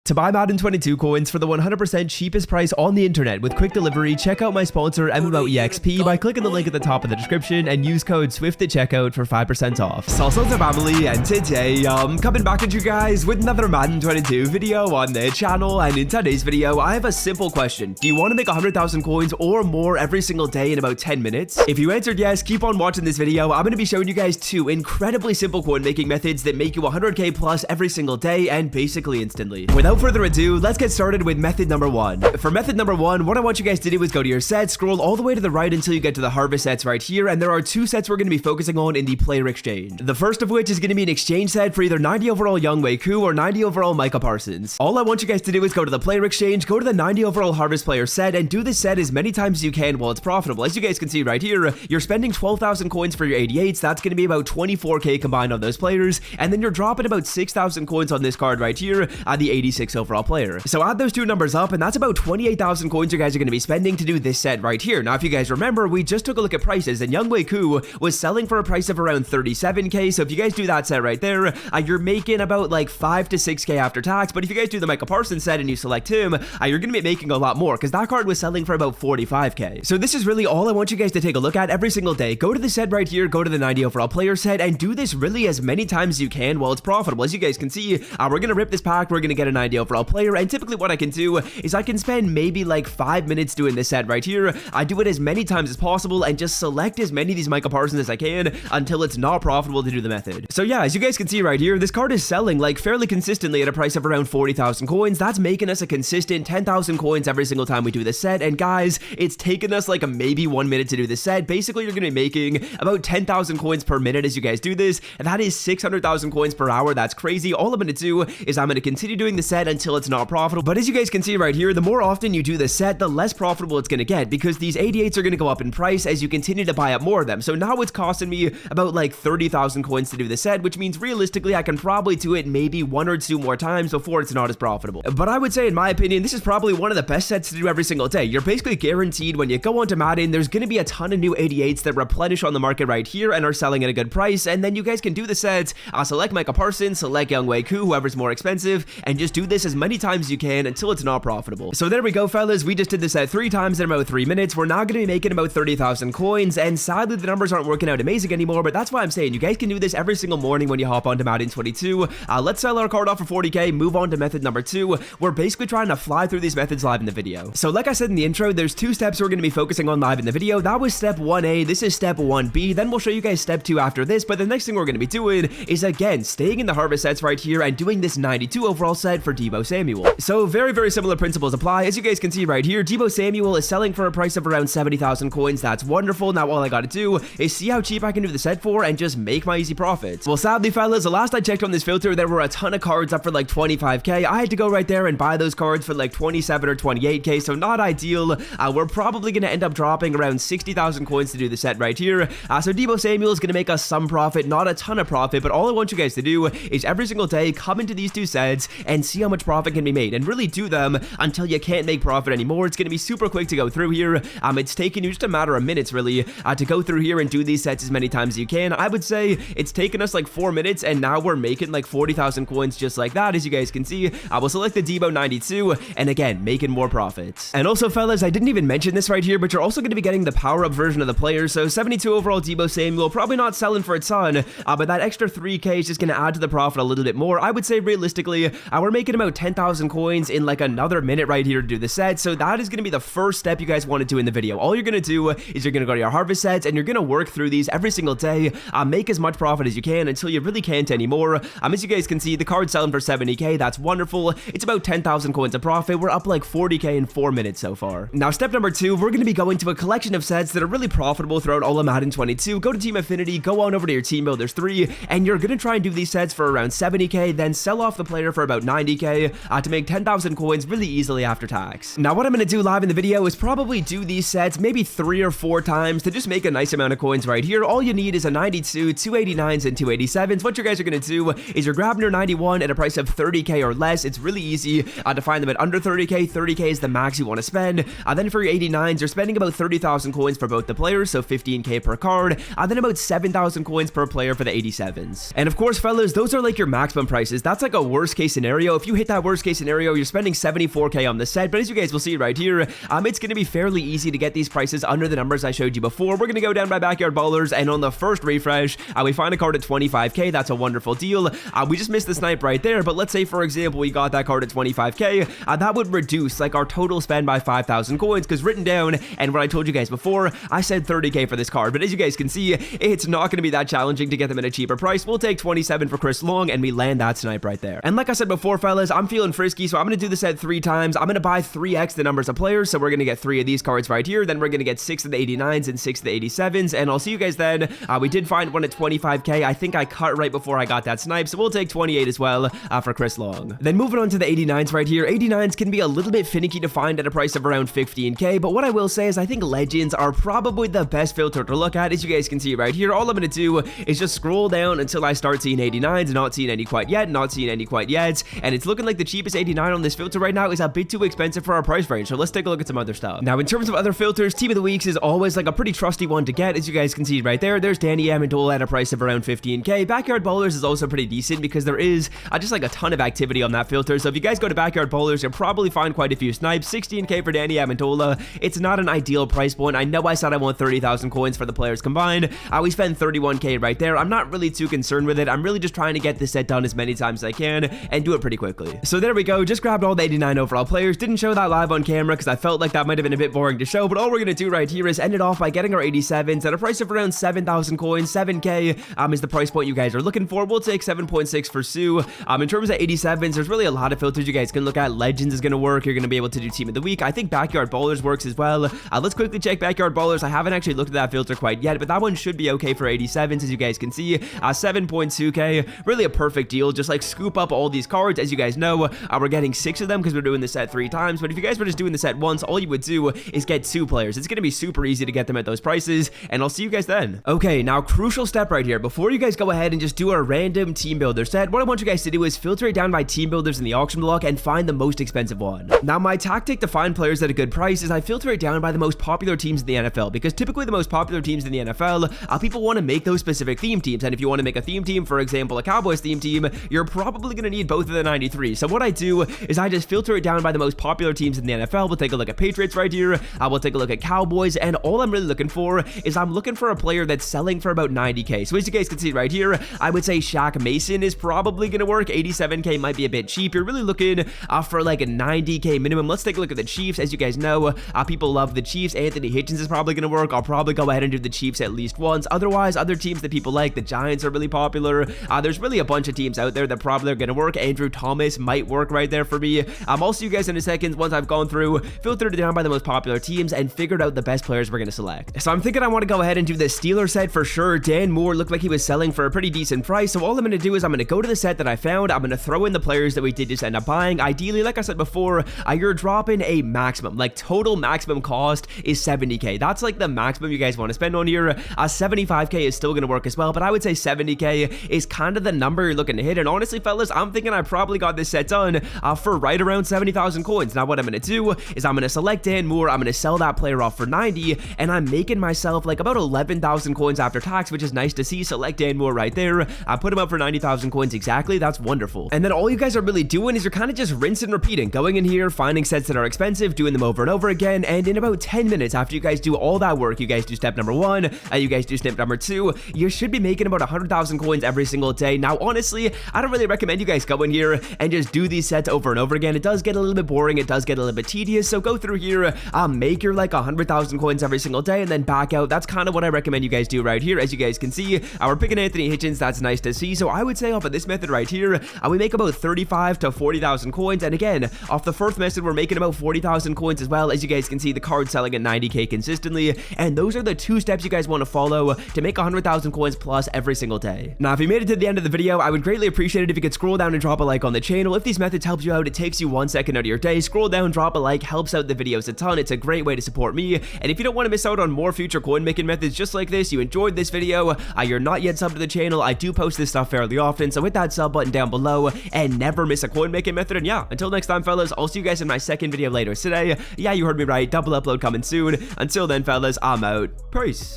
To buy Madden 22 coins for the 100% cheapest price on the internet with quick delivery, check out my sponsor MMOEXP by clicking the link at the top of the description and use code SWIFT at checkout for 5% off. Salsa family, and today coming back at you guys with another Madden 22 video on the channel. And in today's video I have a simple question: do you want to make 100,000 coins or more every single day in about 10 minutes? If you answered yes, keep on watching this video. I'm going to be showing you guys two incredibly simple coin making methods that make you 100k plus every single day and basically instantly. Without further ado, let's get started with method number one. For method number one, what I want you guys to do is go to your sets, scroll all the way to the right until you get to the harvest sets right here, and there are two sets we're going to be focusing on in the player exchange. The first of which is going to be an exchange set for either 90 overall Younghoe Koo or 90 overall Micah Parsons. All I want you guys to do is go to the player exchange, go to the 90 overall harvest player set, and do this set as many times as you can while it's profitable. As you guys can see right here, you're spending 12,000 coins for your 88s. That's going to be about 24k combined on those players, and then you're dropping about 6,000 coins on this card right here at the 86 overall player. So add those two numbers up, and that's about 28,000 coins you guys are going to be spending to do this set right here. Now, if you guys remember, we just took a look at prices, and Younghoe Koo was selling for a price of around 37k. So if you guys do that set right there, you're making about like 5 to 6k after tax. But if you guys do the Micah Parsons set and you select him, you're going to be making a lot more because that card was selling for about 45k. So this is really all I want you guys to take a look at every single day. Go to the set right here, go to the 90 overall player set, and do this really as many times as you can while it's profitable. As you guys can see, we're going to rip this pack, we're going to get a 90 overall player, and typically what I can do is I can spend maybe like 5 minutes doing this set right here. I do it as many times as possible and just select as many of these Micah Parsons as I can until it's not profitable to do the method. So yeah, as you guys can see right here, this card is selling like fairly consistently at a price of around 40,000 coins. That's making us a consistent 10,000 coins every single time we do this set. And guys, it's taken us like maybe 1 minute to do this set. Basically, you're going to be making about 10,000 coins per minute as you guys do this, and that is 600,000 coins per hour. That's crazy. All I'm going to do is I'm going to continue doing the set until it's not profitable. But as you guys can see right here, the more often you do the set, the less profitable it's going to get, because these 88s are going to go up in price as you continue to buy up more of them. So now it's costing me about like 30,000 coins to do the set, which means realistically I can probably do it maybe 1 or 2 more times before it's not as profitable. But I would say, in my opinion, this is probably one of the best sets to do every single day. You're basically guaranteed when you go onto Madden, there's going to be a ton of new 88s that replenish on the market right here and are selling at a good price, and then you guys can do the sets, select Micah Parsons, select Younghoe Koo, whoever's more expensive, and just do this as many times as you can until it's not profitable. So there we go, fellas. We just did this set 3 times in about 3 minutes. We're now going to be making about 30,000 coins, and sadly the numbers aren't working out amazing anymore, but that's why I'm saying you guys can do this every single morning when you hop onto Madden 22. Let's sell our card off for 40k, move on to method number 2. We're basically trying to fly through these methods live in the video. So like I said in the intro, there's 2 steps we're going to be focusing on live in the video. That was step 1A, this is step 1B, then we'll show you guys step 2 after this. But the next thing we're going to be doing is, again, staying in the harvest sets right here and doing this 92 overall set for Deebo Samuel. So very similar principles apply. As you guys can see right here, Deebo Samuel is selling for a price of around 70,000 coins. That's wonderful. Now all I gotta do is see how cheap I can do the set for and just make my easy profits. Well, sadly, fellas, the last I checked on this filter, there were a ton of cards up for like 25k. I had to go right there and buy those cards for like 27 or 28k, so not ideal. We're probably gonna end up dropping around 60,000 coins to do the set right here. So Deebo Samuel is gonna make us some profit, not a ton of profit, but all I want you guys to do is every single day come into these 2 sets and see how much profit can be made, and really do them until you can't make profit anymore. It's going to be super quick to go through here. It's taking you just a matter of minutes really to go through here and do these sets as many times as you can. I would say it's taken us like 4 minutes, and now we're making like 40,000 coins just like that. As you guys can see, we'll select the Deebo 92, and again, making more profits. And also, fellas, I didn't even mention this right here, but you're also going to be getting the power-up version of the player. So 72 overall Deebo Samuel, probably not selling for a ton, but that extra 3k is just going to add to the profit a little bit more. I would say realistically, we're making about 10,000 coins in like another minute right here to do the set. So that is going to be the first step you guys want to do in the video. All you're going to do is you're going to go to your harvest sets, and you're going to work through these every single day, make as much profit as you can until you really can't anymore. As you guys can see, the card's selling for 70k. That's wonderful. It's about 10,000 coins of profit. We're up like 40k in 4 minutes so far. Now, step number 2, we're going to be going to a collection of sets that are really profitable throughout all of Madden 22. Go to Team Affinity, go on over to your Team Builders 3, and you're going to try and do these sets for around 70k, then sell off the player for about 90k to make 10,000 coins really easily after tax. Now, what I'm going to do live in the video is probably do these sets maybe 3 or 4 times to just make a nice amount of coins right here. All you need is a 92, 289s, and 287s. What you guys are going to do is you're grabbing your 91 at a price of 30k or less. It's really easy to find them at under 30k. 30k is the max you want to spend. Then for your 89s, you're spending about 30,000 coins for both the players, so 15k per card. Then about 7,000 coins per player for the 87s. And of course, fellas, those are like your maximum prices. That's like a worst case scenario. If you hit that worst case scenario, you're spending 74k on the set, but as you guys will see right here, it's going to be fairly easy to get these prices under the numbers I showed you before. We're going to go down by Backyard Ballers, and on the first refresh, we find a card at 25k. That's a wonderful deal. We just missed the snipe right there, but let's say, for example, we got that card at 25k. That would reduce like our total spend by 5,000 coins, because written down, and what I told you guys before, I said 30k for this card, but as you guys can see, it's not going to be that challenging to get them at a cheaper price. We'll take 27 for Chris Long, and we land that snipe right there. And like I said before, fellas, I'm feeling frisky, so I'm going to do the set 3 times. I'm going to buy 3x the numbers of players, so we're going to get 3 of these cards right here, then we're going to get 6 of the 89s and 6 of the 87s, and I'll see you guys then. We did find one at 25k. I think I cut right before I got that snipe, so we'll take 28 as well for Chris Long. Then moving on to the 89s right here. 89s can be a little bit finicky to find at a price of around 15k, but what I will say is I think legends are probably the best filter to look at. As you guys can see right here, all I'm going to do is just scroll down until I start seeing 89s, not seeing any quite yet, not seeing any quite yet, and it's looking like the cheapest 89 on this filter right now is a bit too expensive for our price range, so let's take a look at some other stuff. Now, in terms of other filters, Team of the Weeks is always like a pretty trusty one to get. As you guys can see right there, there's Danny Amendola at a price of around 15k. Backyard Ballers is also pretty decent because there is just like a ton of activity on that filter, so if you guys go to Backyard Ballers, you'll probably find quite a few snipes. 16k for Danny Amendola. It's not an ideal price point. I know I said I want 30,000 coins for the players combined. We spend 31k right there. I'm not really too concerned with it. I'm really just trying to get this set done as many times as I can and do it pretty quickly. So there we go. Just grabbed all the 89 overall players. Didn't show that live on camera because I felt like that might have been a bit boring to show, but all we're going to do right here is end it off by getting our 87s at a price of around 7,000 coins. 7k is the price point you guys are looking for. We'll take 7.6 for Sue. In terms of 87s, there's really a lot of filters you guys can look at. Legends is going to work. You're going to be able to do Team of the Week. I think Backyard Ballers works as well. Let's quickly check Backyard Ballers. I haven't actually looked at that filter quite yet, but that one should be okay for 87s, as you guys can see. 7.2k, really a perfect deal. Just like scoop up all these cards. As you guys know, we're getting 6 of them because we're doing the set 3 times, but if you guys were just doing the set once, all you would do is get 2 players. It's going to be super easy to get them at those prices, and I'll see you guys then. Okay, now crucial step right here. Before you guys go ahead and just do a random team builder set, what I want you guys to do is filter it down by team builders in the auction block and find the most expensive one. Now, my tactic to find players at a good price is I filter it down by the most popular teams in the NFL, because typically the most popular teams in the NFL, people want to make those specific theme teams, and if you want to make a theme team, for example, a Cowboys theme team, you're probably going to need both of the 93. So what I do is I just filter it down by the most popular teams in the NFL. We'll take a look at Patriots right here. We'll take a look at Cowboys, and all I'm really looking for is I'm looking for a player that's selling for about 90k. So as you guys can see right here, I would say Shaq Mason is probably going to work. 87k might be a bit cheap. You're really looking for like a 90k minimum. Let's take a look at the Chiefs. As you guys know, people love the Chiefs. Anthony Hitchens is probably going to work. I'll probably go ahead and do the Chiefs at least once. Otherwise, other teams that people like, the Giants are really popular. There's really a bunch of teams out there that probably are going to work. Andrew Thomas might work right there for me. I'll see you guys in a second once I've gone through, filtered it down by the most popular teams, and figured out the best players we're going to select. So I'm thinking I want to go ahead and do the Steelers set for sure. Dan Moore looked like he was selling for a pretty decent price, so all I'm going to do is I'm going to go to the set that I found. I'm going to throw in the players that we did just end up buying. Ideally, like I said before, you're dropping a maximum, like total maximum cost is 70k. That's like the maximum you guys want to spend on here. 75k is still going to work as well, but I would say 70k is kind of the number you're looking to hit. And honestly, fellas, I'm thinking I probably got this set done for right around 70,000 coins. Now, what I'm going to do is I'm going to select Dan Moore. I'm going to sell that player off for 90, and I'm making myself like about 11,000 coins after tax, which is nice to see. Select Dan Moore right there. I put him up for 90,000 coins exactly. That's wonderful. And then all you guys are really doing is you're kind of just rinsing and repeating, going in here, finding sets that are expensive, doing them over and over again, and in about 10 minutes after you guys do all that work, you guys do step number 1, you guys do step number 2, you should be making about 100,000 coins every single day. Now, honestly, I don't really recommend you guys go in here and just do these sets over and over again. It does get a little bit boring. It does get a little bit tedious. So go through here, make your like 100,000 coins every single day, and then back out. That's kind of what I recommend you guys do right here. As you guys can see, we're picking Anthony Hitchens. That's nice to see. So I would say off of this method right here, we make about 35 to 40,000 coins. And again, off the first method, we're making about 40,000 coins as well. As you guys can see, the card selling at 90k consistently. And those are the 2 steps you guys want to follow to make 100,000 coins plus every single day. Now, if you made it to the end of the video, I would greatly appreciate it if you could scroll down and drop a like on the channel. If these methods helped you out, it takes you 1 second out of your day. Scroll down, drop a like, helps out the videos a ton. It's a great way to support me. And if you don't want to miss out on more future coin making methods just like this, you enjoyed this video, you're not yet subbed to the channel, I do post this stuff fairly often, so hit that sub button down below and never miss a coin making method. And yeah, until next time, fellas, I'll see you guys in my second video later today. Yeah, you heard me right, double upload coming soon. Until then, fellas, I'm out. Peace.